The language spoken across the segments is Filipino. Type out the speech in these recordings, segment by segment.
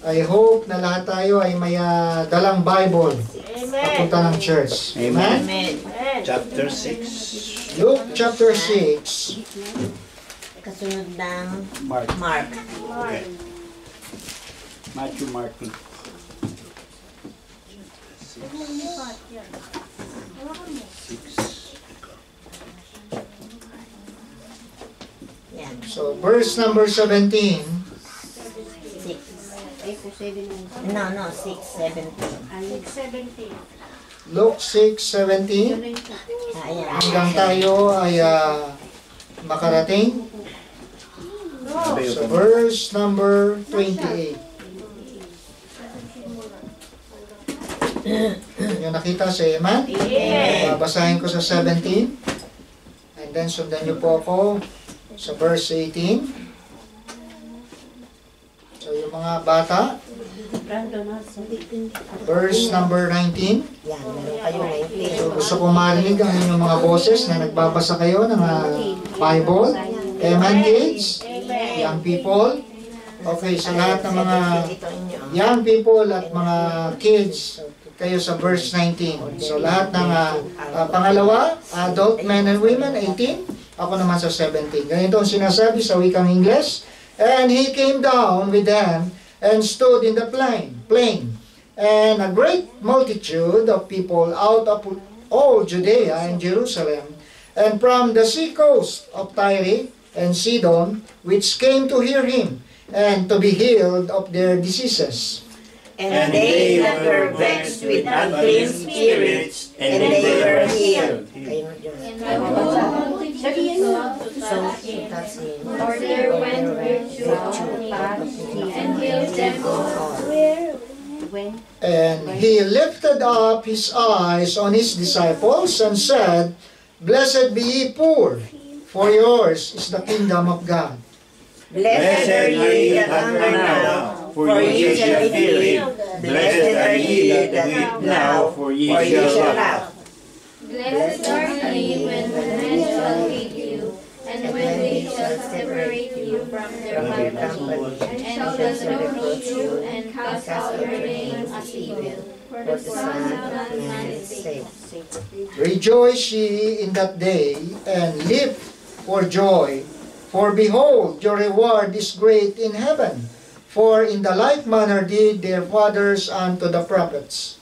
I hope na lahat tayo ay may dalang Bible. Papunta ng church. Amen? Chapter 6. Luke chapter 6. Kasunod ng Mark. Okay. Matthew, Mark. 6. Yan. So, verse number 17. 6. No, 6:17. Luke 6:17. Ayan. Hanggang tayo ay makarating. So, verse number 28. Yung nakita sa Amen? Babasahin ko sa 17. And then sundan niyo po ako sa verse 18. So, yung mga bata, verse number 19. Yan, meron kayo 19. So, gusto kong marinig ang inyong mga boses na nagbabasa kayo ng Bible. Amen, kids? Young people. Okay, sa lahat ng mga young people at mga kids, kayo sa verse 19. So, lahat ng pangalawa, adult men and women, 18. Ako naman sa 17. Ganito ang sinasabi sa wikang English. And he came down with them and stood in the plain. And a great multitude of people out of all Judea and Jerusalem, and from the sea coast of Tyre and Sidon, which came to hear him, and to be healed of their diseases. And they that were vexed with unclean spirits, and they were healed. So, For there went virtue out and healed them all. And he lifted up his eyes on his disciples and said, Blessed be ye poor, for yours is the kingdom of God. Blessed are ye that hunger now, for ye shall be filled. Blessed are ye that weep now, for ye shall laugh. Blessed are ye when men shall hate you, and when they shall separate you from their family, and shall reproach you, and cast out your name as evil. For the Son of Man is saved. Rejoice ye in that day, and leap for joy. For behold, your reward is great in heaven. For in the like manner did their fathers unto the prophets.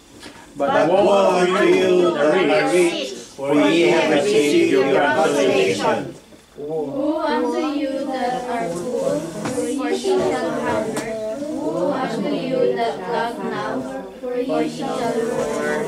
But woe unto you that are rich, for ye have received your consolation. Woe unto you that are poor, for ye shall hunger. Woe unto you that laugh now, for ye shall mourn.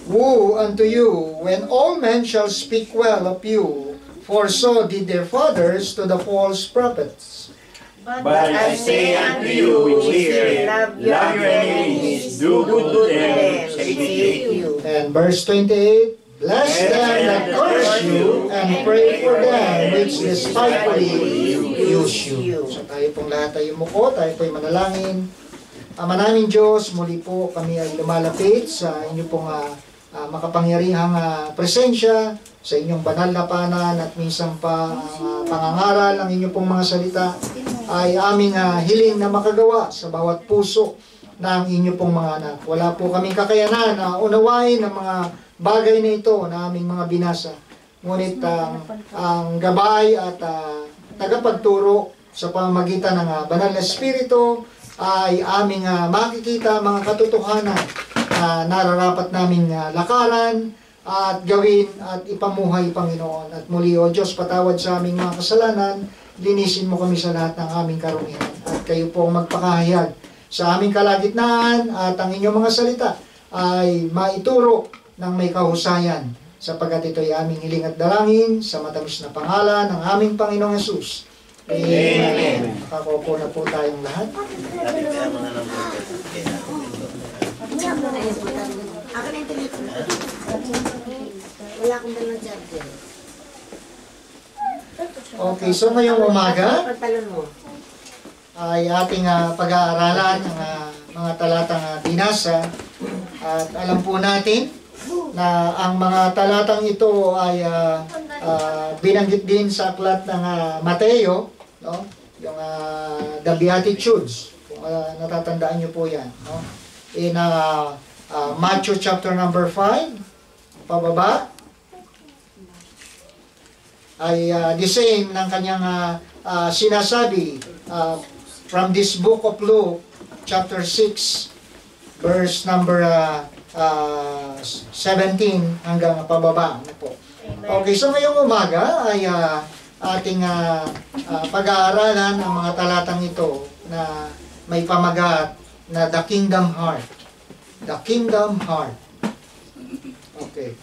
Woe unto you when all men shall speak well of you, for so did their fathers to the false prophets. But I say unto you, hear, love your enemies, do good to them, hate you. And verse 28, Bless them that curse you, and pray for them which despitefully use you. So tayo pong lahat ay umuko, tayo po'y manalangin. Ama naming Diyos, muli po kami ay lumalapit sa inyo pong makapangyarihang presensya, sa inyong banal na panan at minsan pa pangangaral ng inyong pong mga salita ay aming hiling na makagawa sa bawat puso ng inyong pong mga anak. Wala po kaming kakayanan na unawain ang mga bagay na ito na aming mga binasa. Ngunit ang gabay at tagapagturo sa pamamagitan ng banal na espiritu ay aming makikita mga katotohanan na nararapat naming lakaran at gawin at ipamuhay, Panginoon. At muli, O Diyos, patawad sa aming mga kasalanan, linisin mo kami sa lahat ng aming karumihan. At kayo po magpakahayag sa aming kalagitnaan at ang inyong mga salita ay maituro ng may kahusayan, sapagkat ito'y aming hiling at dalangin sa matamis na pangalan ng aming Panginoong Hesus. Amen. Nakakaupo na po tayong lahat. Wala akong dalang charger. Okay, so ngayong umaga Pagtalon mo. ay ating pag-aaralan ng mga talatang binasa. At alam po natin na ang mga talatang ito ay binanggit din sa aklat ng Mateo, no? Yung the Beatitudes. Natatandaan niyo po yan. No? In Matthew chapter number 5, pababa, ay the same ng kanyang sinasabi from this book of Luke, chapter 6, verse number 17 hanggang pababa. Ano po. Okay, so ngayong umaga ay ating pag-aaralan ang mga talatang ito na may pamagat na The Kingdom Heart. The Kingdom Heart. Okay.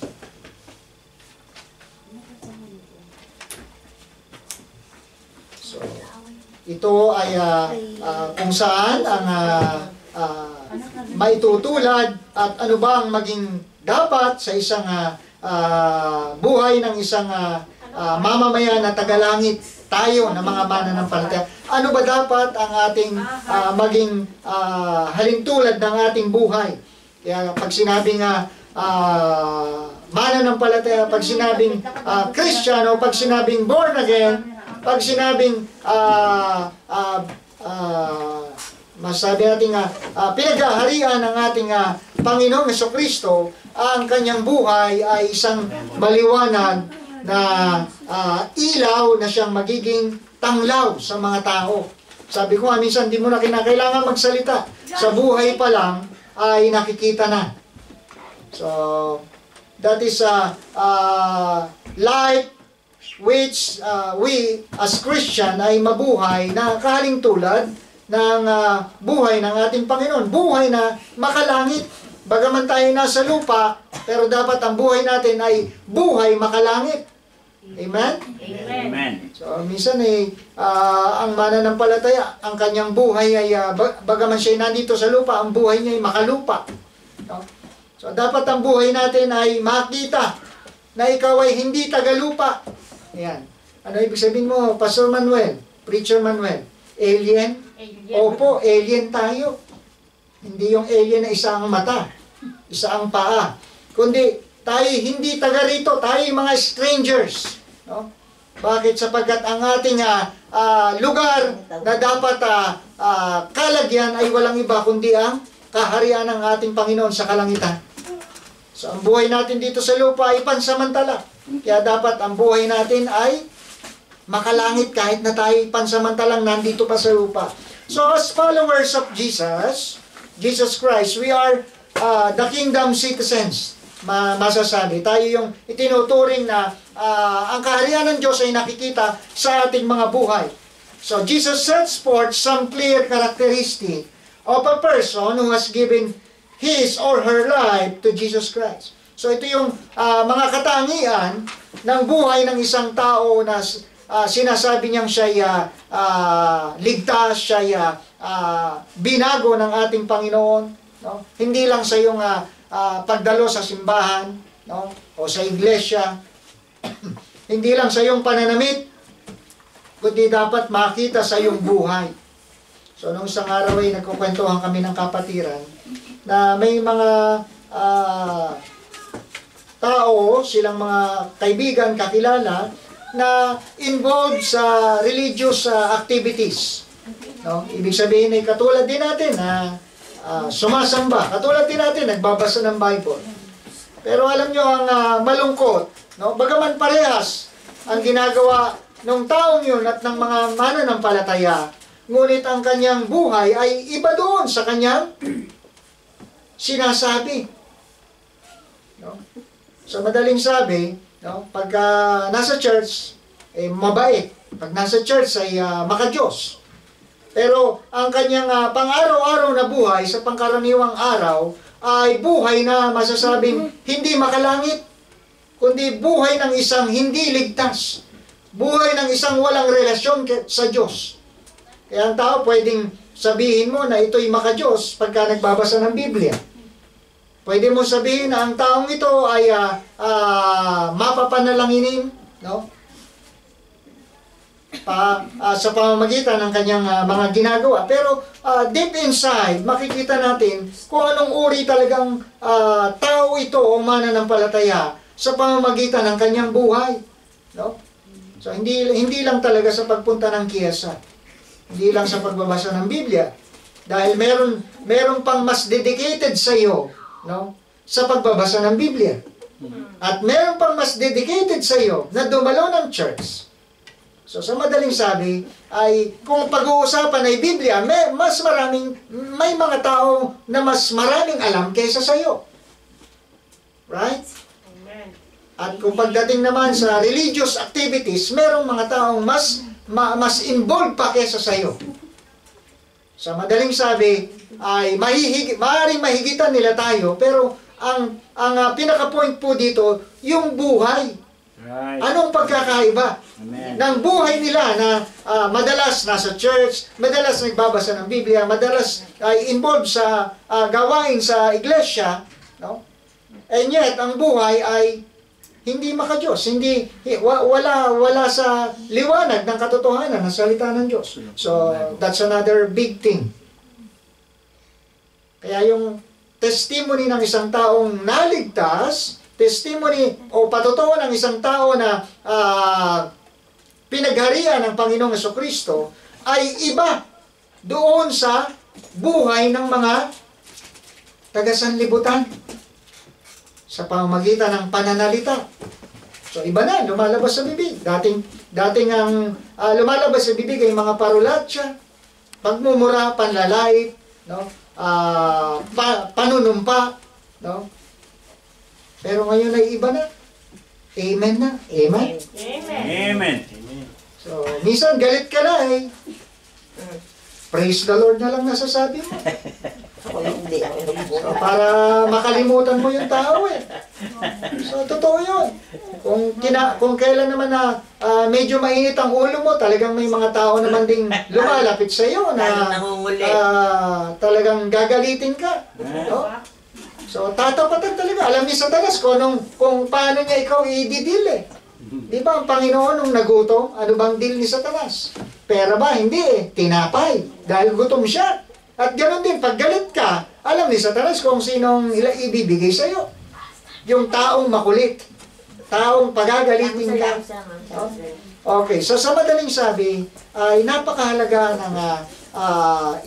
So, ito ay kung saan ang maitutulad at ano ba ang maging dapat sa isang buhay ng isang mamamayan na tagalangit tayo na mga mananampalataya. Ano ba dapat ang ating maging halintulad ng ating buhay? Kaya pag sinabing mananampalataya, pag sinabing Christian o pag sinabing born again, pag sinabing masabi natin pinaghaharian ng ating Panginoong Jesucristo, ang kanyang buhay ay isang maliwanag na ilaw na siyang magiging tanglaw sa mga tao. Sabi ko minsan di mo na kinakailangan magsalita. Sa buhay pa lang ay nakikita na. So, that is life which we as Christian ay mabuhay na kahalintulad ng buhay ng ating Panginoon. Buhay na makalangit. Bagaman tayo nasa lupa, pero dapat ang buhay natin ay buhay makalangit. Amen? Amen. So, minsan ang mananampalataya, ang kanyang buhay ay, bagaman siya nandito sa lupa, ang buhay niya ay makalupa. No? So, dapat ang buhay natin ay makita na ikaw ay hindi tagalupa. Ayan. Ano ibig sabihin mo, Pastor Manuel, Preacher Manuel? Alien? Opo, alien tayo. Hindi yung alien na isa ang mata, isa ang paa. Kundi, tayo hindi taga rito, tayo mga strangers. No? Bakit? Sapagkat ang ating lugar na dapat kalagyan ay walang iba kundi ang kaharian ng ating Panginoon sa kalangitan. So, ang buhay natin dito sa lupa ay pansamantala. Kaya dapat ang buhay natin ay makalangit kahit na tayo pansamantalang nandito pa sa lupa. So, as followers of Jesus Christ, we are the kingdom citizens. Masasabi. Tayo yung itinuturing na ang kaharian ng Diyos ay nakikita sa ating mga buhay. So, Jesus sets forth some clear characteristic of a person who has given his or her life to Jesus Christ. So, ito yung mga katangian ng buhay ng isang tao na sinasabi niyang siya ligtas, siya binago ng ating Panginoon. No? Hindi lang sa iyong pagdalo sa simbahan, no? O sa iglesia. Hindi lang sa iyong pananamit, kundi dapat makita sa iyong buhay. So, nung isang araw ay nagkukwentuhan kami ng kapatiran na may mga tao, silang mga kaibigan, kakilala, na involved sa religious activities. No? Ibig sabihin ay katulad din natin na sumasamba. Katulad din natin, nagbabasa ng Bible. Pero alam nyo, ang malungkot, no? Bagaman parehas ang ginagawa ng taong yun at ng mga mananampalataya, ngunit ang kanyang buhay ay iba doon sa kanyang sinasabi. No? So, madaling sabi, no? Pagka nasa church, mabait. Pag nasa church ay makadiyos. Pero ang kanyang pang-araw-araw na buhay sa pangkaraniwang araw ay buhay na masasabing hindi makalangit, kundi buhay ng isang hindi ligtas. Buhay ng isang walang relasyon sa Diyos. Kaya ang tao pwedeng sabihin mo na ito'y makadiyos pagka nagbabasa ng Biblia. Pwede mo sabihin na ang taong ito ay mapapanalanginin, no? Sa pamamagitan ng kanyang mga ginagawa. Pero deep inside, makikita natin kung anong uri talagang tao ito o mananampalataya sa pamamagitan ng kanyang buhay. No? So, hindi lang talaga sa pagpunta ng kiyasa. Hindi lang sa pagbabasa ng Biblia. Dahil meron pang mas dedicated sa iyo, no, sa pagbabasa ng Biblia. At meron pang mas dedicated sa iyo na dumalo ng church. So sa madaling sabi, ay kung pag-uusapan ay Biblia, may mga tao na mas maraming alam kaysa sa iyo. Right? At kung pagdating naman sa religious activities, merong mga taong mas involved pa kaysa sa iyo. Sa madaling sabi, ay maaaring mahigitan nila tayo, pero ang pinaka-point po dito, yung buhay. Right. Anong pagkakaiba? Amen. Ng buhay nila na madalas nasa church, madalas nagbabasa ng Biblia, madalas ay involved sa gawain sa iglesia, no? And yet, ang buhay ay hindi makadiyos, wala sa liwanag ng katotohanan ng salita ng Diyos. So, that's another big thing. Kaya yung testimony ng isang taong naligtas, testimony o patotoo ng isang tao na pinagharian ng Panginoong Jesucristo ay iba doon sa buhay ng mga taga-sanlibutan sa pamamagitan ng pananalita. So iba na, lumalabas sa bibig. Dating ang lumalabas sa bibig ay mga parulatya, pagmumura, panlalait, no? Panunumpa, no? Pero ngayon ay iba na. Amen na. Amen? Amen. So, minsan galit ka na eh. Praise the Lord na lang nasasabi mo. So, para makalimutan mo yung tao eh. So, totoo yun. Kung kailan naman na medyo mainit ang ulo mo, talagang may mga tao naman ding lumalapit sa iyo na talagang gagalitin ka. No? So, tatapatan talaga. Alam ni Satanas kung paano niya ikaw i-deal eh. Di ba ang Panginoon nung nagutom, ano bang deal ni Satanas? Pera ba? Hindi eh. Tinapay. Dahil gutom siya. At ganoon din, pag galit ka, alam ni Satanas kung sinong ibibigay sa iyo. Yung taong makulit. Taong pagagalitin ka. Okay, so sa madaling sabi, ay napakahalaga ng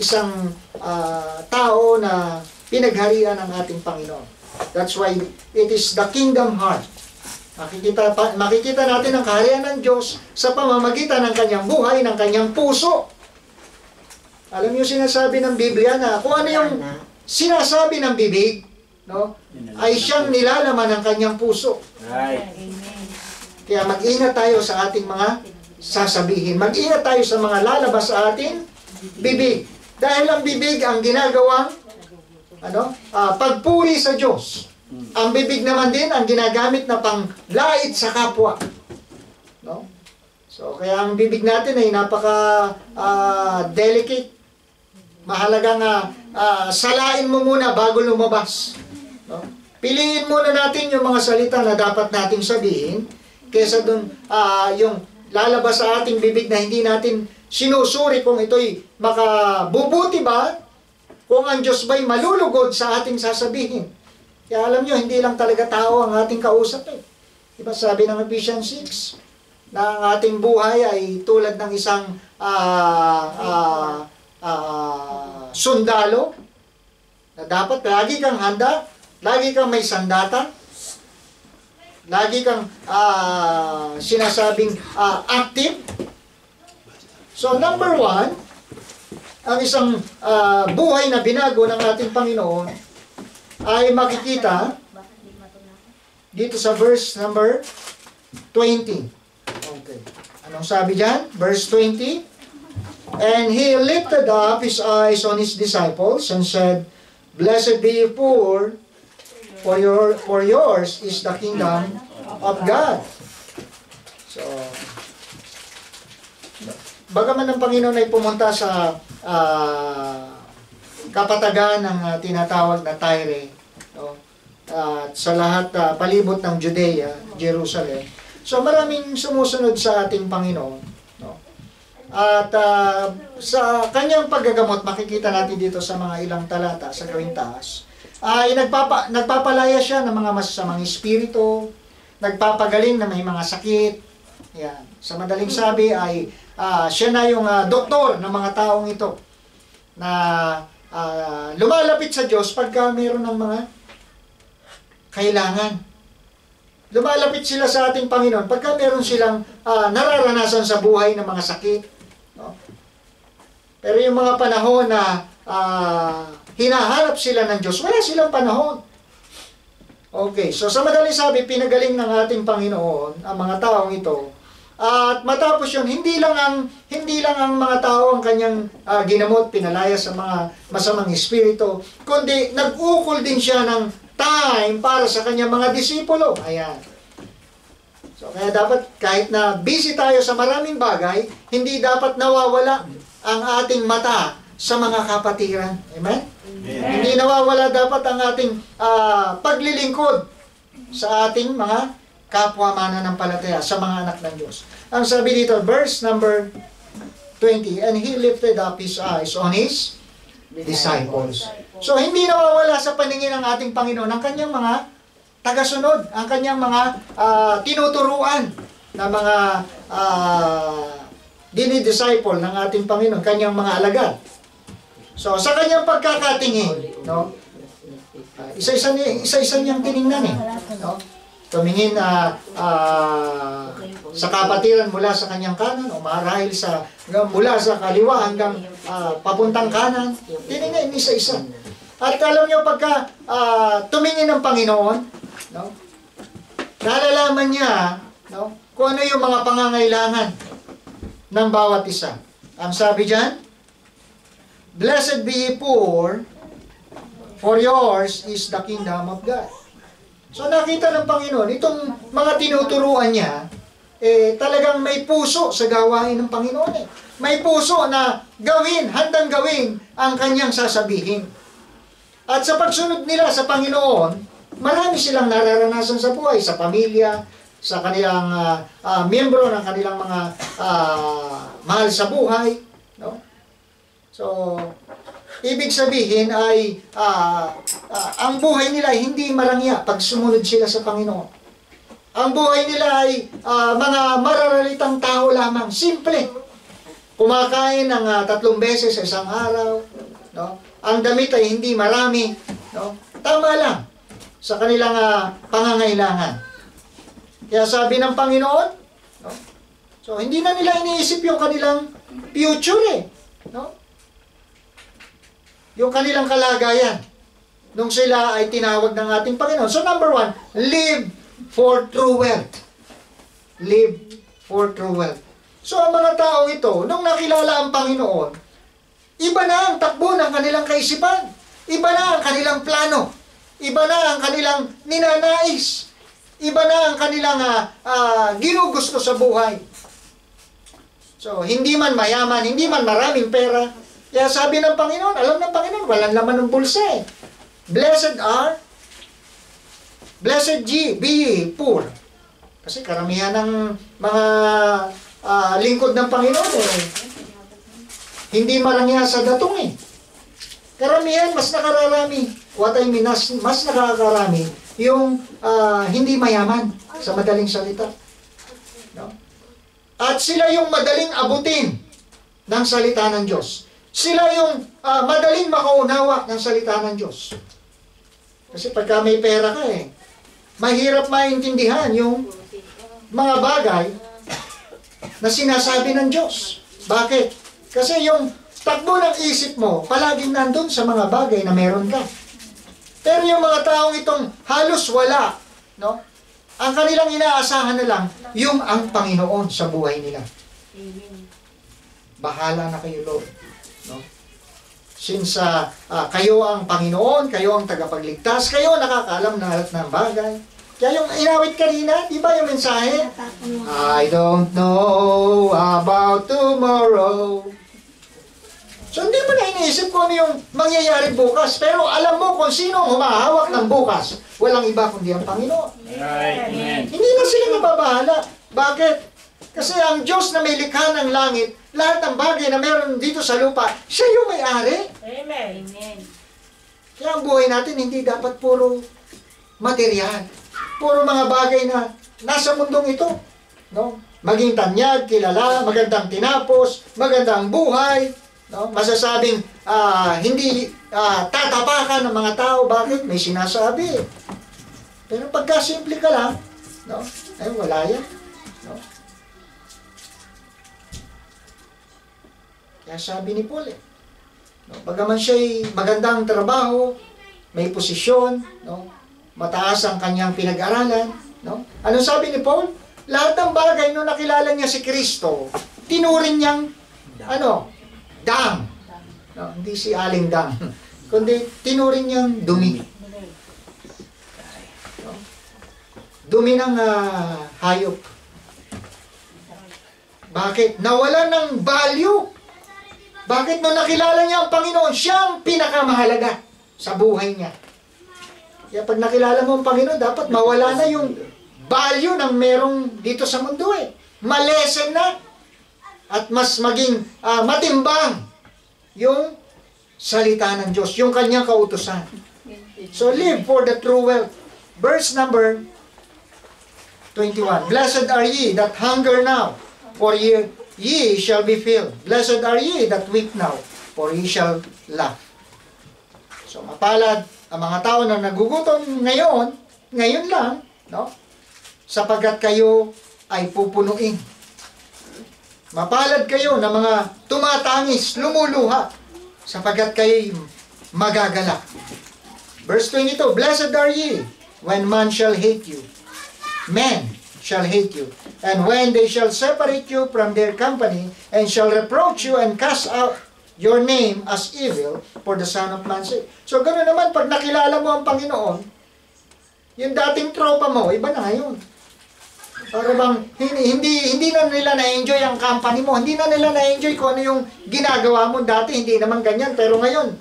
isang tao na pinagharian ng ating Panginoon. That's why it is the kingdom heart. Makikita natin ang kaharian ng Diyos sa pamamagitan ng kanyang buhay, ng kanyang puso. Alam niyo sinasabi ng Biblia na kung ano yung sinasabi ng bibig, no, ay siyang nilalaman ng kanyang puso. Right. Kaya mag-ingat tayo sa ating mga sasabihin. Mag-ingat tayo sa mga lalabas sa ating bibig. Dahil ang bibig ang ginagawang pagpuri sa Diyos. Ang bibig naman din ang ginagamit na panglait sa kapwa. No? So, kaya ang bibig natin ay napaka-delicate. Mahalagang salain mo muna bago lumabas. No? Piliin muna natin yung mga salita na dapat nating sabihin kaysa dun yung lalabas sa ating bibig na hindi natin sinusuri kung ito'y makabubuti ba, kung ang Diyos ba'y malulugod sa ating sasabihin. Kaya alam nyo, hindi lang talaga tao ang ating kausap eh. Diba sabi ng Ephesians 6, na ang ating buhay ay tulad ng isang sundalo, na dapat lagi kang handa, lagi kang may sandata, lagi kang sinasabing active. So number 1, ang isang buhay na binago ng ating Panginoon ay makikita dito sa verse number 20. Okay. Anong sabi dyan? Verse 20. And he lifted up his eyes on his disciples and said, Blessed be you poor, for yours is the kingdom of God. So, bagaman ang Panginoon ay pumunta sa kapatagan ng tinatawag na Tyre, no? Sa lahat palibot ng Judea, Jerusalem. So maraming sumusunod sa ating Panginoon, no? At sa kanyang paggagamot, makikita natin dito sa mga ilang talata sa gawing taas, ay nagpapalaya siya ng mga masasamang espiritu, nagpapagaling na may mga sakit. Yan. Sa madaling sabi ay siya na yung doktor ng mga taong ito na lumalapit sa Diyos pagka mayroon ng mga kailangan. Lumalapit sila sa ating Panginoon pagka mayroon silang nararanasan sa buhay ng mga sakit. No? Pero yung mga panahon na hinahanap sila ng Diyos, wala silang panahon. Okay, so sa madaling sabi, pinagaling ng ating Panginoon ang mga taong ito. At matapos yun, hindi lang ang mga tao ang kanyang ginamot, pinalaya sa mga masamang espiritu, kundi nag-ukol din siya ng time para sa kanyang mga disipulo. Ayan. So kaya dapat kahit na busy tayo sa maraming bagay, hindi dapat nawawala ang ating mata sa mga kapatiran. Amen? Hindi nawawala dapat ang ating paglilingkod sa ating mga kapwa mananampalataya, sa mga anak ng Diyos. Ang sabi dito, verse number 20, and he lifted up his eyes on his disciples. So, hindi nawawala sa paningin ng ating Panginoon ang kanyang mga tagasunod, ang kanyang mga tinuturuan na mga dinidisciple ng ating Panginoon, kanyang mga alagad. So, sa kanyang pagkakatingin, no? Isa-isa niyang tiningnan eh, no? Tumingin sa kapatiran mula sa kanyang kanan o marahil mula sa kaliwa hanggang papuntang kanan. Tiningnan isa-isa. At alam niyo, pagka tumingin ng Panginoon, no? Nalalaman niya, no? Kung ano yung mga pangangailangan ng bawat isa. Ang sabi diyan, blessed be ye poor, for yours is the kingdom of God. So nakita ng Panginoon, itong mga tinuturuan niya, talagang may puso sa gawain ng Panginoon. May puso na handang gawin ang kanyang sasabihin. At sa pagsunod nila sa Panginoon, marami silang nararanasan sa buhay, sa pamilya, sa kanilang miyembro ng kanilang mga mahal sa buhay. No? So, ibig sabihin ay ang buhay nila ay hindi marangya pag sumunod sila sa Panginoon. Ang buhay nila ay mga mararalitang tao lamang, simple. Kumakain ng 3 beses sa isang araw, no? Ang damit ay hindi marami, no? Tama lang sa kanilang pangangailangan. Kaya sabi ng Panginoon, no? So hindi na nila iniisip yung kanilang future no? Yung kanilang kalagayan nung sila ay tinawag ng ating Panginoon. So number 1, live for true wealth. Live for true wealth. So ang mga tao ito, nung nakilala ang Panginoon, iba na ang takbo ng kanilang kaisipan. Iba na ang kanilang plano. Iba na ang kanilang ninanais. Iba na ang kanilang ginugusto sa buhay. So hindi man mayaman, hindi man maraming pera, kaya sabi ng Panginoon, alam ng Panginoon, walang laman ng bulsa eh. Blessed be ye poor. Kasi karamihan ng mga lingkod ng Panginoon hindi marangya sa datong eh. Karamihan, mas nakararami. What I mean, mas nakakarami yung hindi mayaman, sa madaling salita. No? At sila yung madaling abutin ng salita ng Diyos. Sila yung madaling makaunawa ng salita ng Diyos. Kasi pagka may pera ka mahirap maintindihan yung mga bagay na sinasabi ng Diyos. Bakit? Kasi yung takbo ng isip mo, palaging nandun sa mga bagay na meron ka. Pero yung mga taong itong halos wala, no? Ang kanilang inaasahan na lang, yung ang Panginoon sa buhay nila. Bahala na kayo, Lord. No? Since kayo ang Panginoon, kayo ang tagapagligtas, kayo ang nakakaalam na lahat ng bagay. Kaya yung inawit kanina, di ba yung mensahe? I don't know about tomorrow. So hindi mo na iniisip kung ano yung mangyayari bukas, pero alam mo kung sino ang humahawak ng bukas. Walang iba kundi ang Panginoon. Amen. Hindi na sila nababahala. Bakit? Kasi ang Diyos na may likha ng langit, lahat ng bagay na meron dito sa lupa, siya yung may-ari. Amen. Kaya ang buhay natin hindi dapat puro material. Puro mga bagay na nasa mundong ito. No? Maging tanyag, kilala, magandang tinapos, magandang buhay. no? Masasabing hindi tatapakan ng mga tao. Bakit? May sinasabi. Pero pagka simple ka lang, no? Ay wala yan. No? Kaya sabi ni Paul, no? Bagaman siya'y magandang trabaho, may posisyon, no? Mataas ang kanyang pinag-aralan, no? Ano sabi ni Paul? Lahat ng bagay nung nakilala niya si Kristo, tinuring niyang, dam. No, hindi si Aling Dam. Kundi tinuring niyang dumi. No? Dumi ng hayop. Bakit? Nawalan ng value. Bakit nung nakilala niya ang Panginoon, siya ang pinakamahalaga sa buhay niya. Kaya pag nakilala mo ang Panginoon, dapat mawala na yung value ng merong dito sa mundo eh. Malesen na. At mas maging matimbang yung salita ng Diyos, yung kanyang kautusan. So live for the true wealth. Verse number 21. Blessed are ye that hunger now, for ye shall be filled. Blessed are ye that weep now, for ye shall laugh. So mapalad ang mga tao na nagugutom ngayon lang, no? Sapagkat kayo ay pupunuin. Mapalad kayo na mga tumatangis, lumuluha, sapagkat kayo magagalak. Verse 22, Blessed are ye when man shall hate you. Men shall hate you. And when they shall separate you from their company, and shall reproach you and cast out your name as evil for the Son of Man's sake. So gano'n naman, pag nakilala mo ang Panginoon, yung dating tropa mo, iba na ngayon. Para bang hindi na nila na-enjoy ang company mo, hindi na nila na-enjoy kung ano yung ginagawa mo dati, hindi naman ganyan. Pero ngayon,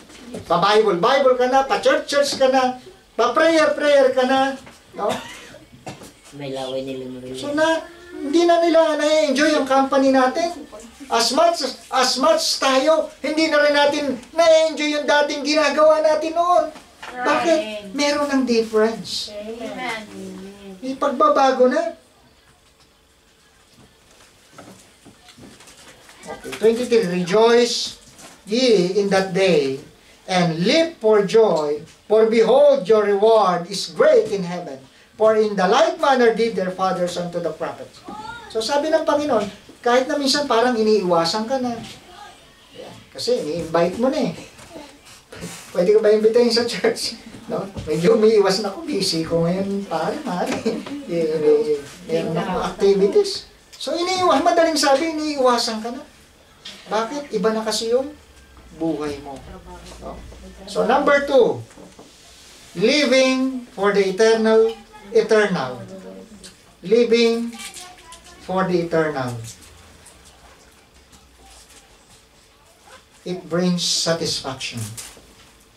pa-Bible ka na, pa-church ka na, pa-prayer ka na, no? May laway nila mo rin. So hindi na nila na-enjoy ang company natin. As much tayo, hindi na rin natin na-enjoy yung dating ginagawa natin noon. Bakit? Meron ng difference. Amen. May pagbabago na. Okay, 23, Rejoice ye in that day, and leap for joy, for behold, your reward is great in heaven. For in the like manner did their fathers unto the prophets. So sabi ng Panginoon, kahit na minsan parang iniiwasan ka na. Yeah, kasi ini-invite mo na eh. Pwede ka ba imbitahin sa church? No? Medyo umiiwas na ako, busy ko ngayon, pare. Meron ako activities. So madaling sabi, iniiwasan ka na. Bakit? Iba na kasi yung buhay mo. No? So number 2, living for the eternal. Living for the eternal. It brings satisfaction.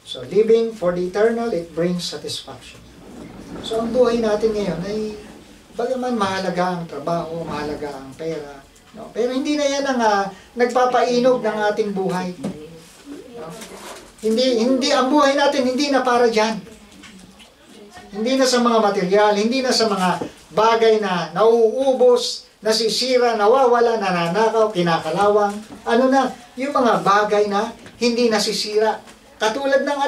So living for the eternal, it brings satisfaction. So ang buhay natin ngayon ay bagaman mahalaga ang trabaho, mahalaga ang pera, no? Pero hindi na yan ang nagpapainog ng ating buhay. No? Hindi ang buhay natin hindi na para diyan. Hindi na sa mga material, hindi na sa mga bagay na nauubos, nasisira, nawawala, nananakaw, kinakalawang. Ano na, yung mga bagay na hindi nasisira. Katulad ng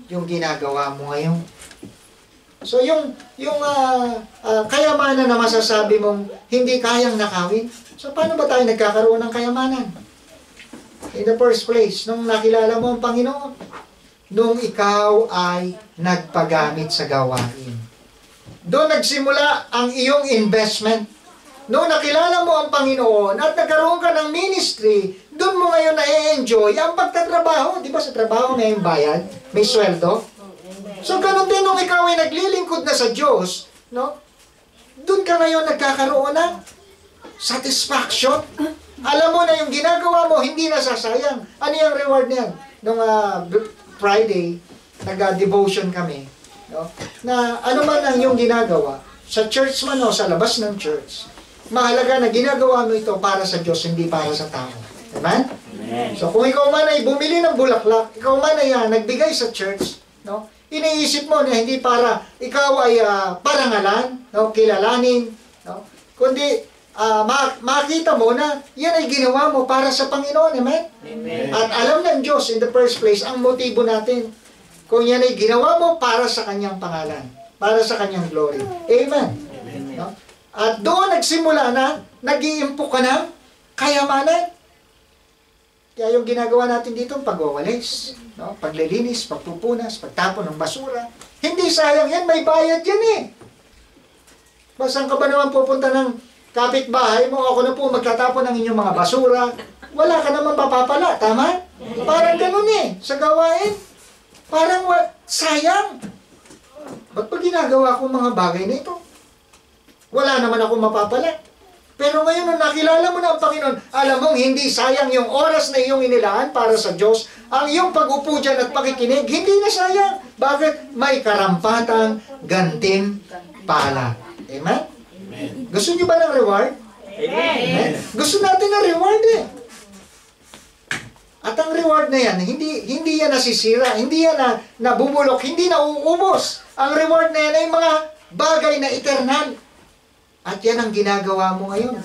yung ginagawa mo ngayon. So yung kayamanan na masasabi mong hindi kayang nakawin, so paano ba tayo nagkakaroon ng kayamanan? In the first place, nung nakilala mo ang Panginoon, nung ikaw ay nagpagamit sa gawain. Doon nagsimula ang iyong investment. Nung nakilala mo ang Panginoon at nagkaroon ka ng ministry, doon mo ngayon na-enjoy ang pagtatrabaho. Di ba sa trabaho may bayad, may sweldo? So ganun din nung ikaw ay naglilingkod na sa Diyos, no? Doon ka ngayon nagkakaroon ng satisfaction. Alam mo na yung ginagawa mo, hindi nasasayang. Ano yung reward niyan? Nung Friday, nag-devotion kami, no? Na ano man ang yung ginagawa, sa church man o sa labas ng church, mahalaga na ginagawa mo ito para sa Diyos, hindi para sa tao. Amen? So kung ikaw man ay bumili ng bulaklak, ikaw man ay nagbigay sa church, no? Iniisip mo na hindi para ikaw ay parangalan, no? Kilalanin, no? Kundi makita mo na yan ay ginawa mo para sa Panginoon. Amen? Amen. At alam ng Diyos in the first place ang motibo natin. Kung yan ay ginawa mo para sa Kanyang pangalan, para sa Kanyang glory. Amen? No? At doon nagsimula na, nag-iimpok ka ng kayamanan. Kaya yung ginagawa natin dito, pagwawalis, no? Paglilinis, pagpupunas, pagtapon ng basura. Hindi sayang yan, may bayad yan eh. Saan ka ba naman pupunta ng kapitbahay mo? Ako na po magtatapon ng inyong mga basura. Wala ka naman papapala, tama? Parang ganun eh, sa gawain. Parang sayang. Ba't pa ginagawa ko mga bagay na ito? Wala naman ako mapapala. Pero ngayon, nung nakilala mo na ang Panginoon, alam mong hindi sayang yung oras na iyong inilaan para sa Diyos. Ang iyong pag-upo dyan at pakikinig, hindi na sayang. Bakit? May karampatang gantimpala. Amen? Gusto niyo ba ng reward? Amen. Gusto natin ng reward eh. At ang reward na yan, hindi yan nasisira, hindi yan nabubulok, hindi na uubos. Ang reward na yan ay mga bagay na eternal. At yan ang ginagawa mo ngayon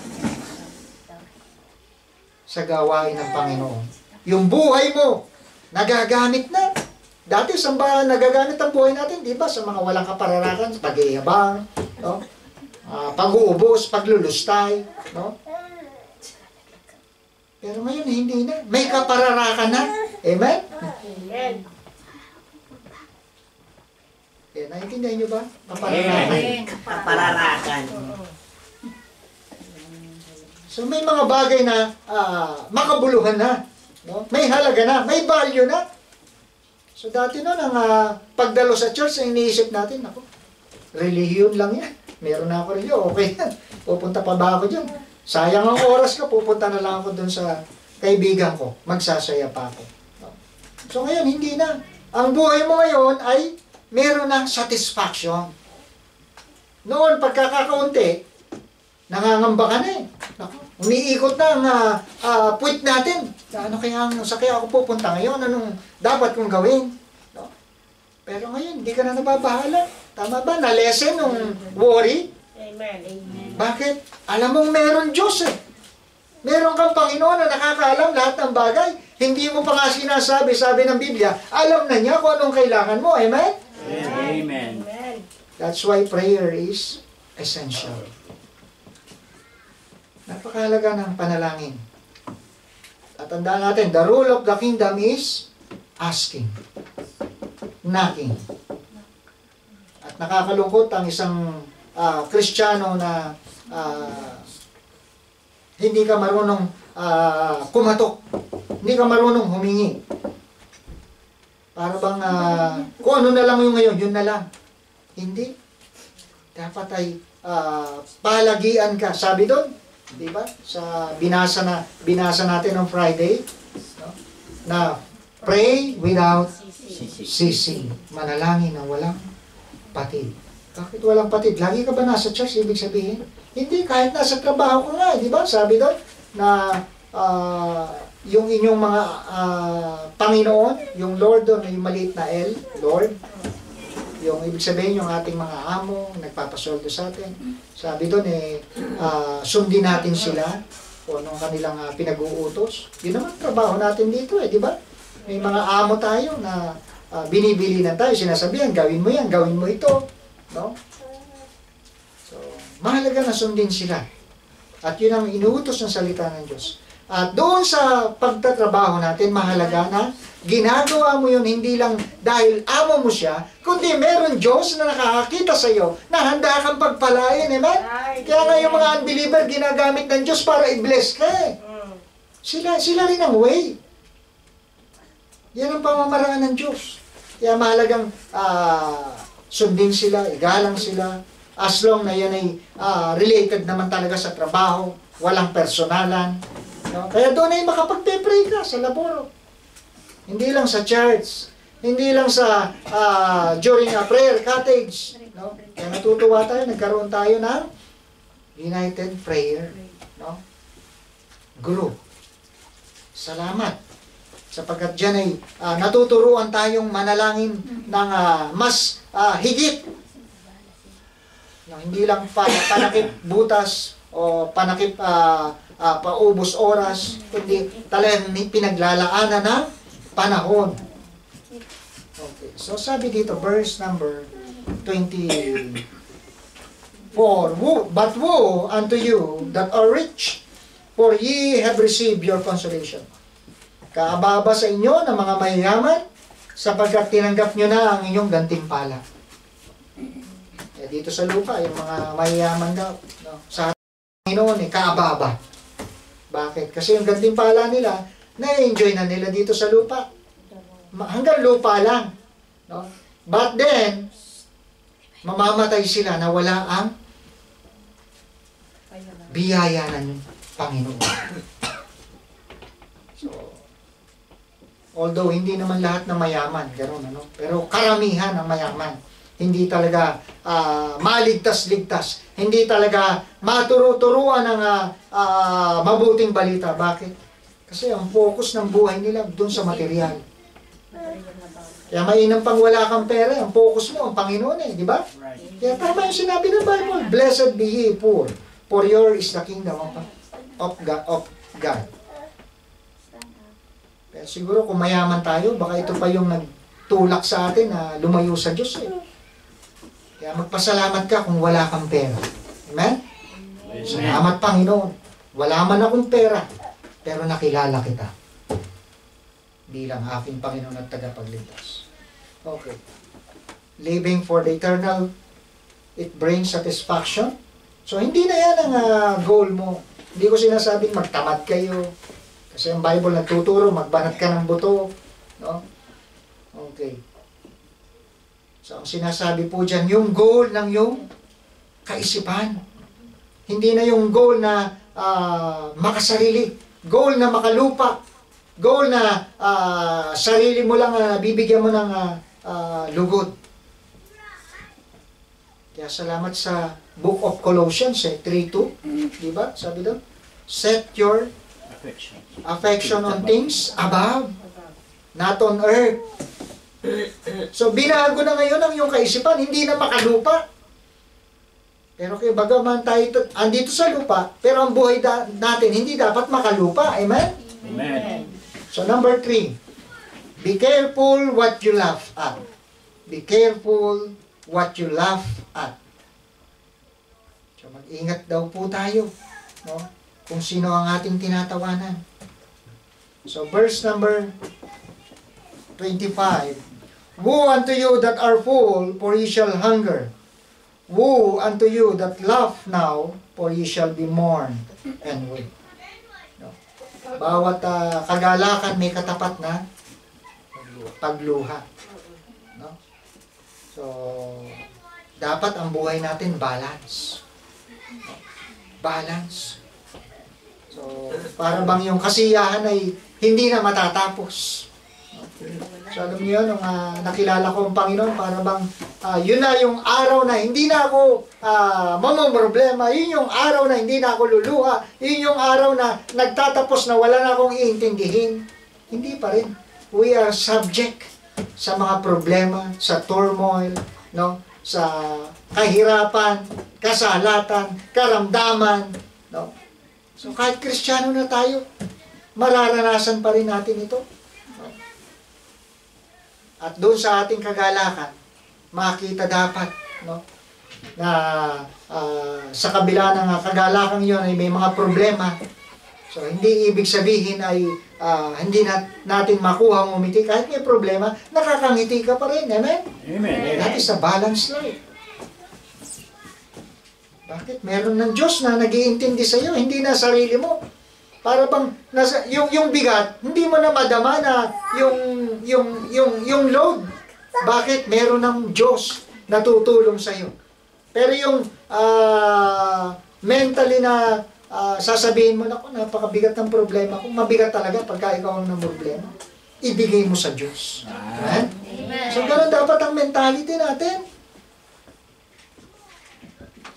sa gawain ng Panginoon. Yung buhay mo, nagagamit na. Dati, saan ba nagagamit ang buhay natin? Di ba? Sa mga walang kapararakan, pag-iabang, no? Pag-uubos, paglulustay, no? Pero ngayon, hindi na. May kapararakan na. Amen? Amen. Eh, naiintindihan nyo ba? Kapararakan. Kapararakan. So, may mga bagay na makabuluhan na. No? May halaga na. May value na. So, dati noon, ang pagdalo sa church, ang iniisip natin, ako, relihiyon lang yan. Meron na ako relihiyon. Okay yan. Pupunta pa ba ako dyan? Sayang ang oras ko, pupunta na lang ako dun sa kaibigan ko. Magsasaya pa ako. No? So ngayon, hindi na. Ang buhay mo ngayon ay meron ng satisfaction. Noon, pagkakakaunti, nangangamba ka na eh. Umiikot na ang puwit natin. Ano kaya ako pupunta ngayon? Anong dapat kong gawin? No? Pero ngayon, hindi ka na nababahala. Tama ba? Na-lesson nung worry. Amen. Amen. Bakit? Alam mong meron Diyos eh. Meron kang Panginoon na nakakaalam lahat ng bagay. Hindi mo pa nga sinasabi, sabi ng Biblia, alam na niya kung anong kailangan mo. Amen? Amen. That's why prayer is essential. Napakahalaga ng panalangin. At tandaan natin, the rule of the kingdom is asking, knocking. At nakakalungkot ang isang Kristiyano na hindi ka marunong kumatok, hindi ka marunong humingi. Para bang kung ano na lang yung ngayon, yun na lang. Hindi. Dapat ay palagian ka. Sabi doon, di ba? Sa binasa natin on Friday, no? Na pray without ceasing. Manalangin na walang patid. Bakit walang patid? Lagi ka ba nasa church? Ibig sabihin? Hindi, kahit nasa trabaho ko nga, di ba? Sabi doon na yung inyong mga Panginoon, yung Lord doon, yung maliit na L, Lord, yung ibig sabihin yung ating mga amo, nagpapasoldo sa atin. Sabi doon sundin natin sila kung anong kanilang pinag-uutos. Yun naman trabaho natin dito di ba? May mga amo tayo na binibili na tayo, sinasabihan, gawin mo yan, gawin mo ito. No? So, mahalaga na sundin sila. At yun ang inuutos ng salita ng Diyos. At doon sa pagtatrabaho natin, mahalaga na ginagawa mo yun hindi lang dahil amo mo siya, kundi meron Diyos na nakakakita sa iyo na handa kang pagpalain. Amen? Kaya nga yung mga unbeliever ginagamit ng Diyos para i-bless ka eh. Sila rin ang way. Yan ang pamamaraan ng Diyos. Kaya mahalagang sundin sila, igalang sila, as long na yan ay related naman talaga sa trabaho, walang personalan. No? Kaya doon ay makapagpe-pray ka sa laboro. Hindi lang sa church, hindi lang sa during a prayer cottage. No? Kaya natutuwa tayo, nagkaroon tayo ng United Prayer Group. Salamat. Sapagkat dyan ay natuturuan tayong manalangin ng mas higit. No, hindi lang panakit butas, o paubos oras, kundi talagang pinaglalaanan ng panahon. Okay. So sabi dito, verse number 24, But woe unto you that are rich, for ye have received your consolation. Kaababa sa inyo ng mga mayayaman, sapagkat tinanggap nyo na ang inyong gantimpala. Dito sa lupa, yung mga mayayaman daw, no? Sa Panginoon, kaababa. Bakit? Kasi yung gantimpala nila, na-enjoy na nila dito sa lupa. Hanggang lupa lang. No? But then, mamamatay sila na wala ang biyaya ng Panginoon. So, although hindi naman lahat ng mayaman, gano'n, ano? Pero karamihan ng mayaman, hindi talaga maligtas-ligtas, hindi talaga maturo-turuan ng mabuting balita. Bakit? Kasi ang focus ng buhay nila doon sa material. Kaya mainam pang wala kang pera, ang focus mo, ang Panginoon di ba? Kaya tama yung sinabi ng Bible, Blessed be ye poor, for yours is the kingdom of God. Kaya siguro kung mayaman tayo, baka ito pa yung nagtulak sa atin na lumayo sa Diyos. Kaya magpasalamat ka kung wala kang pera. Amen? Salamat Panginoon. Wala man akong pera, pero nakilala kita bilang aking Panginoon at tagapagligtas. Okay. Living for the eternal, it brings satisfaction. So, hindi na yan ang goal mo. Hindi ko sinasabing magtamad kayo. Kasi ang Bible nagtuturo, magbanat ka ng buto. No? Okay. So, ang sinasabi po dyan, yung goal ng yung kaisipan. Hindi na yung goal na makasarili. Goal na makalupa. Goal na sarili mo lang bibigyan mo ng lugod. Kaya salamat sa Book of Colossians 3:2. Diba? Sabi doon, set your affection on things above, not on earth. So, binago na ngayon ang iyong kaisipan, hindi na makalupa. Pero kaya bagaman tayo andito sa lupa, pero ang buhay natin hindi dapat makalupa. Amen? Amen. So, number 3, be careful what you laugh at. Be careful what you laugh at. So, mag-ingat daw po tayo, no? Kung sino ang ating tinatawanan. So, verse number 25, Woe unto you that are full, for ye shall hunger. Woe unto you that laugh now, for ye shall be mourned and weep. No? Bawat kagalakan may katapat na pagluha. No? So, dapat ang buhay natin balance. No? Balance. So, para bang yung kasiyahan ay hindi na matatapos. So, alam niyo, nung nakilala ko ang Panginoon, para bang yun na yung araw na hindi na ako mamumroblema, yun yung araw na hindi na ako luluha, yun yung araw na nagtatapos na wala na akong iintindihin. Hindi pa rin. We are subject sa mga problema, sa turmoil, no? Sa kahirapan, kasalatan, karamdaman, no? So, kahit Kristiyano na tayo, mararanasan pa rin natin ito. At doon sa ating kagalakan, makita dapat, no, na sa kabila ng kagalakan yun ay may mga problema. So, hindi ibig sabihin ay hindi natin makuha ang umiti. Kahit may problema, nakakangiti ka pa rin. Amen? Amen. That is a balanced life. Bakit? Meron ng Diyos na nag-iintindi sa iyo, hindi na sarili mo. Para bang yung bigat, hindi mo na madama na yung load. Bakit? Meron ng Diyos na tutulong sa iyo. Pero yung mentally na sasabihin mo, naku, napakabigat ng problema. Kung mabigat talaga pagka ikaw ang ng problema, ibigay mo sa Diyos. Amen? So, ganun dapat ang mentality natin.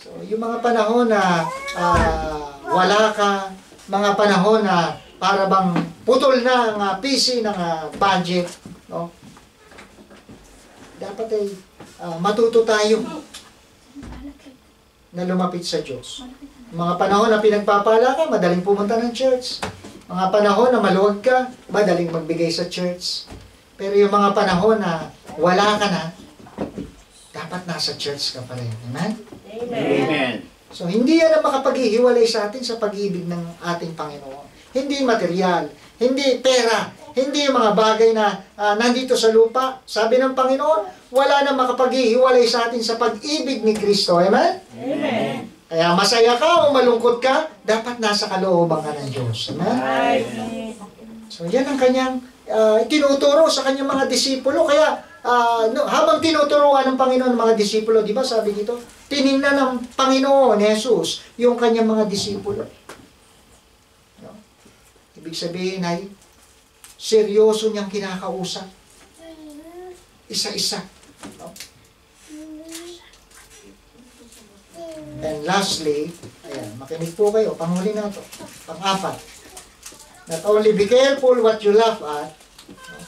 So, yung mga panahon na wala ka, mga panahon na para bang putol na ang PC ng budget, no? Dapat ay matuto tayo na lumapit sa Diyos. Mga panahon na pinagpapala ka, madaling pumunta ng church. Mga panahon na maluwag ka, madaling magbigay sa church. Pero yung mga panahon na wala ka na, dapat nasa church ka pa rin. Amen? Amen. So, hindi yan ang makapaghihiwalay sa atin sa pag-ibig ng ating Panginoon. Hindi material, hindi pera, hindi yung mga bagay na nandito sa lupa. Sabi ng Panginoon, wala na makapaghihiwalay sa atin sa pag-ibig ni Kristo. Amen? Amen. Kaya masaya ka o malungkot ka, dapat nasa kalooban ka ng Diyos. Amen? So, yan ang kanyang tinuturo sa kanyang mga disipulo. Kaya, habang tinuturuan ng Panginoon ng mga disipulo, di ba sabi dito, tiningnan ng Panginoon, Jesus, yung kanyang mga disipulo. No? Ibig sabihin ay, seryoso niyang kinakausap. Isa-isa. No? And lastly, ayan, makinig po kayo, panghuli na ito, pang-apat. Not only be careful what you laugh at, no?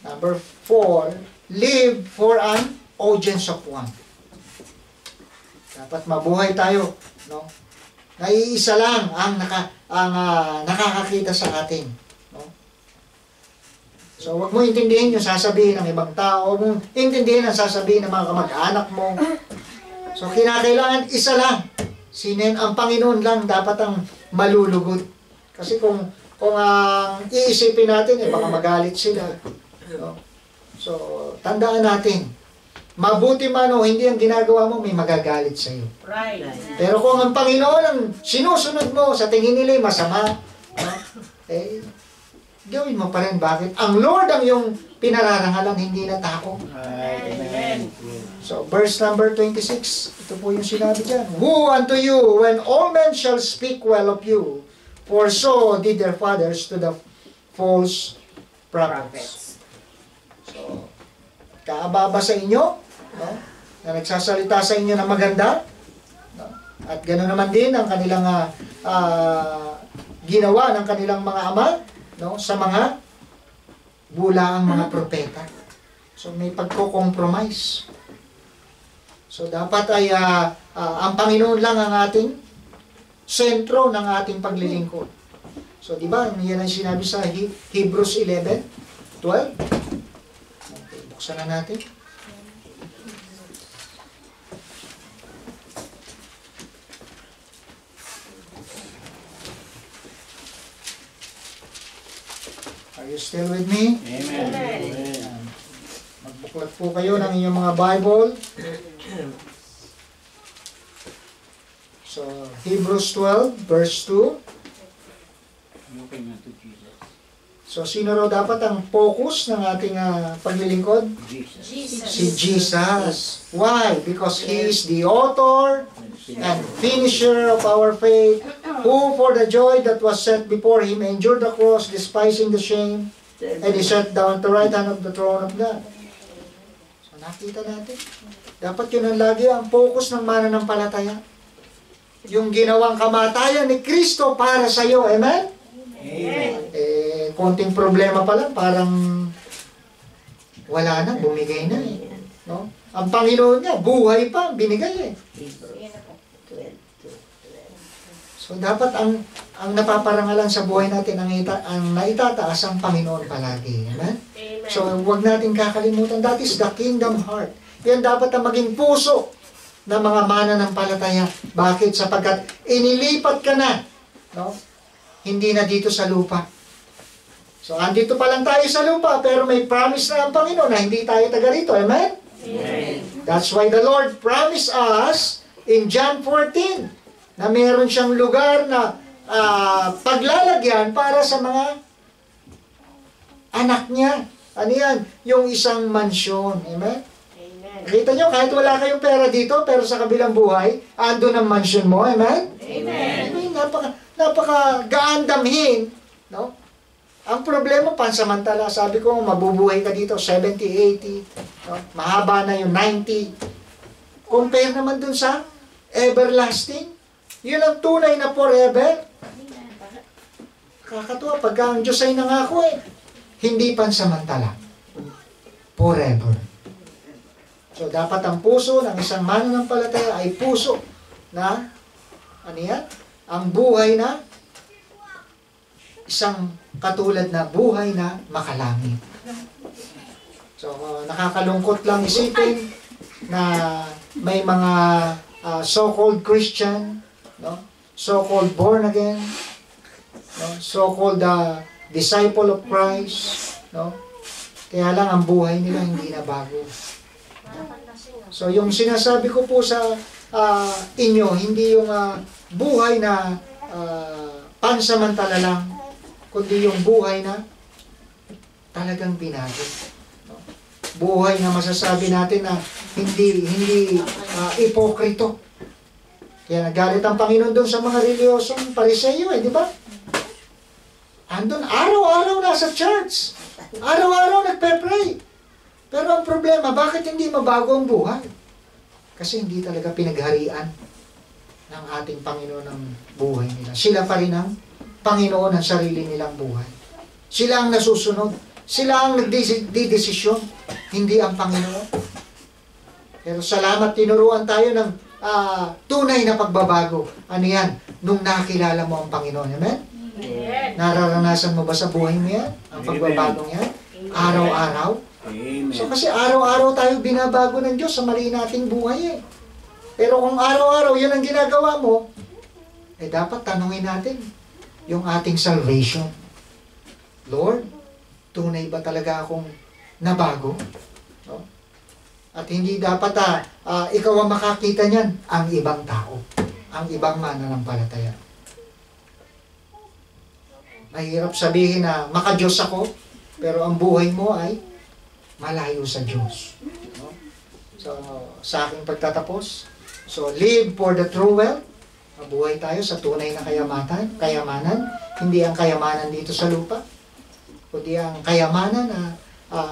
Number 4, live for an audience of one. Dapat mabuhay tayo, no? Naiisa lang ang nakakakita sa atin, no? So, wag mo intindihin yung sasabihin ng ibang tao, wag mo intindihin ang sasabihin ng mga kamag-anak mo. So, kinakailangan isa lang. Sinin ang Panginoon lang dapat ang malulugod. Kasi kung iisipin natin, baka magalit sila. No? So, tandaan natin, mabuti man o hindi ang ginagawa mo, may magagalit sa iyo. Right. Pero kung ang Panginoon ang sinusunod mo, sa tingin nila masama, no? Gawin mo pa rin. Bakit? Ang Lord ang yung pinararangalan, hindi na tao. Amen. So, verse number 26, ito po yung sinabi dyan. Woe unto you when all men shall speak well of you, for so did their fathers to the false prophets. So, kaababa sa inyo, no? Na nagsasalita sa inyo ng maganda, no? At gano'n naman din ang kanilang ginawa ng kanilang mga ama, no? Sa mga bulaang mga propeta. So, may pagko-compromise. So, dapat ay ang Panginoon lang ang ating sentro ng ating paglilingkod. So, di ba, yan ang sinabi sa Hebrews 11:12. Okay, buksan na natin. Are you still with me? Amen. Magbuklat po kayo ng inyong mga Bible. So, Hebrews 12, verse 2. So, sino raw dapat ang focus ng ating paglilingkod? Si Jesus. Why? Because He is the author and finisher of our faith, who for the joy that was set before Him endured the cross, despising the shame, and He sat down at the right hand of the throne of God. So, nakita natin. Dapat yun ang lagi ang focus ng mananampalataya. Yung ginawang kamatayan ni Kristo para sa iyo. Amen? Amen. Konting problema pa lang, parang wala na, bumigay na. No? Ang Panginoon niya, buhay pa, binigay . So, dapat ang napaparangalan sa buhay natin, ang naitataas ang Panginoon palagi. Amen? So, huwag natin kakalimutan. That is the kingdom heart. Yan dapat ang maging puso ng mga mananampalataya. Bakit? Sapagkat inilipat ka na. No? Hindi na dito sa lupa. So, andito pa lang tayo sa lupa, pero may promise na ang Panginoon na hindi tayo taga rito. Amen? Amen. That's why the Lord promised us in John 14 na meron siyang lugar na paglalagyan para sa mga anak niya. Ano yan? Yung isang mansyon. Amen? Kita nyo, kahit wala kayong pera dito, pero sa kabilang buhay, ando ng mansion mo. Amen? Amen. Napaka-gaan damhin. No? Ang problema, pansamantala. Sabi ko, mabubuhay ka dito, 70, 80. No? Mahaba na yung 90. Compare naman dun sa everlasting. Yun ang tunay na forever. Kakatuwa, pagka ang Diyos ay nangako hindi pansamantala. Forever. So, dapat ang puso ng isang mananampalataya ay puso na, ano yan? Ang buhay na, isang katulad na buhay na makalangit. So, nakakalungkot lang isipin na may mga so-called Christian, no? So-called born again, no? So-called disciple of Christ, no? Kaya lang ang buhay nila hindi na bago. So yung sinasabi ko po sa inyo, hindi yung buhay na pansamantala lang, kundi yung buhay na talagang binago. No? Buhay na masasabi natin na hindi ipokrito. Kaya nagalit ang Panginoon doon sa mga reliyosong Pariseyo, di ba? Andun araw-araw nasa church. Araw-araw nagpe-pray. Pero ang problema, bakit hindi mabago ang buhay? Kasi hindi talaga pinagharian ng ating Panginoon ang buhay nila. Sila pa rin ang Panginoon ng sarili nilang buhay. Sila ang nasusunod. Sila ang nagdidesisyon, hindi ang Panginoon. Pero salamat, tinuruan tayo ng tunay na pagbabago. Ano yan? Nung nakilala mo ang Panginoon. Amen? Nararanasan mo ba sa buhay mo yan? Ang pagbabagong yan? Araw-araw? Amen. So kasi araw-araw tayo binabago ng Diyos sa mali nating buhay eh. Pero kung araw-araw yan ang ginagawa mo, dapat tanungin natin yung ating salvation. Lord, tunay ba talaga akong nabago? No? At hindi dapat ikaw ang makakita niyan, ang ibang tao, ang ibang mananampalataya. Mahirap sabihin na maka-Diyos ako, pero ang buhay mo ay malayo sa Diyos. No? So, sa aking pagtatapos, so live for the true wealth. Mabuhay tayo sa tunay na kayamanan, hindi ang kayamanan dito sa lupa, kundi ang kayamanan na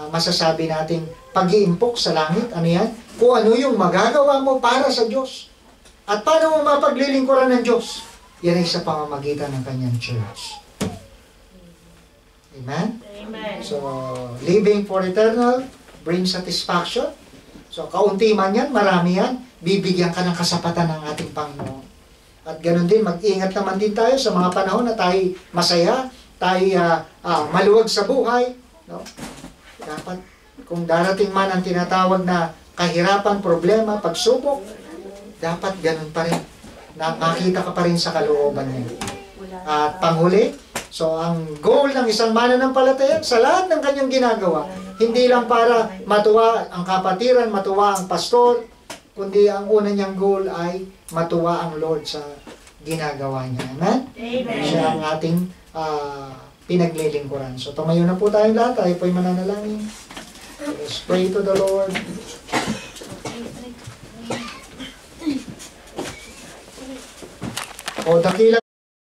masasabi nating pag-iimpok sa langit. Ano yan? Kung ano yung magagawa mo para sa Diyos. At paano mo mapaglilingkuran ng Diyos? Yan ay sa pamamagitan ng kanyang church. Amen? Amen. So, living for eternal brings satisfaction. So, kaunti man yan, marami yan, bibigyan ka ng kasapatan ng ating Panginoon. At ganoon din, mag-ingat naman din tayo sa mga panahon na tayo masaya, tayo maluwag sa buhay. No? Dapat, kung darating man ang tinatawag na kahirapan, problema, pagsubok, dapat ganun pa rin. Makita ka pa rin sa kalooban niya. At panghuli, so ang goal ng isang mananampalataya sa lahat ng kanyang ginagawa, hindi lang para matuwa ang kapatiran, matuwa ang pastor, kundi ang una niyang goal ay matuwa ang Lord sa ginagawa niya. Amen? Amen. Siya ang ating pinaglilingkuran. So tumayo na po tayong lahat, tayo po'y mananalangin. Let's pray to the Lord. O dakila